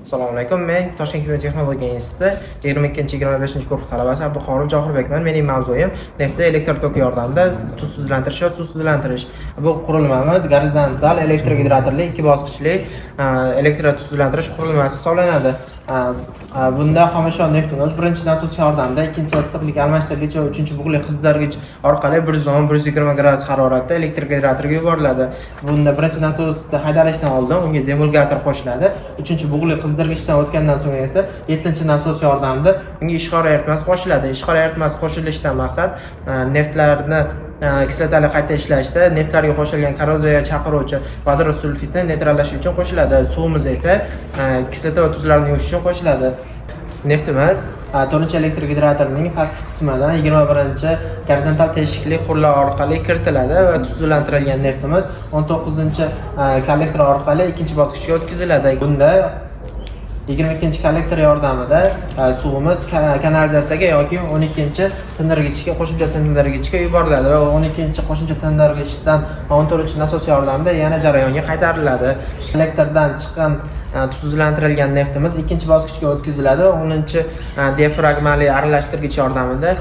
Assalomu alaykum. Men Toshkent kimyo texnologiya instituti 22-25 kurs talabasi Abduqodir Johirbekman. Mening mavzuim neftni elektr toki yordamida tuzsizlantirish va suvsizlantirish. Bu qurilmamiz gorizontal elektrogeneratorli 2 bosqichli elektr tuzsizlantirish qurilmasi hisoblanadi. Bunda xomashyo neftimiz birinchi nasos yordamida ikkinchi issiqlik almashtirgich va uchinchi bug'li qizdirgich orqali 110-120 gradus haroratda elektr generatorga yuboriladi. Bunda birinchi nasosda haydalishdan oldin unga demulgator qo'shiladi. Uchinchi bug'li qizdirgichdan o'tgandan so'ng esa 7-chi nasos yordamida unga ishqor eritmasi qo'shiladi. Ishqor eritmasi qo'shilishidan maqsad neftlarni kislotali qayta ishlashda neftlarga qo'shilgan korroziyaga chaqiruvchi vodorod sulfitni neytrallash uchun qo'shiladi. Suvimiz esa kislota va tuzlarni yuvish uchun qo'shiladi. Neftimiz 4-elektr generatorning pastki qismidan 21-chi gorizontal teshikli quvurlar orqali kiritiladi va tuzlantirilgan neftimiz 19-chi kollektor orqali ikkinchi bosqichga o'tkaziladi. Bunda 22-chi kollektor yordamida suvimiz kanalizatsiyaga yoki 12-chi tindirgichga, qo'shimcha tindirgichga yuboriladi va 12-chi qo'shimcha tindirgichdan 14-chi nasos yordamida yana jarayonga qaytariladi. Kollektordan chiqqan tuzlantirilgan neftimiz ikkinchi bosqichga o'tkaziladi. 10-chi diafragmali aralashtirgich yordamida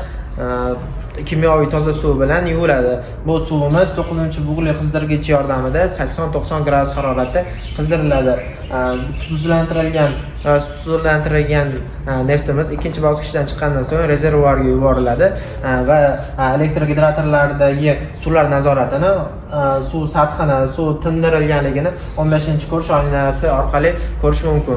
kimyoviy toza suv bilan yuviladi. Bu suvimiz 9-chi bug'li qizdirgich yordamida 80-90 gradus haroratda qizdiriladi. Suvsizlantirilgan neftimiz ikkinchi bosqichdan chiqqandan so'ng rezervuarga yuboriladi va elektr generatorlardagi suvlar nazoratini, suv sathini, suv tindirilganligini 15-kurs oynasi orqali ko'rish mumkin.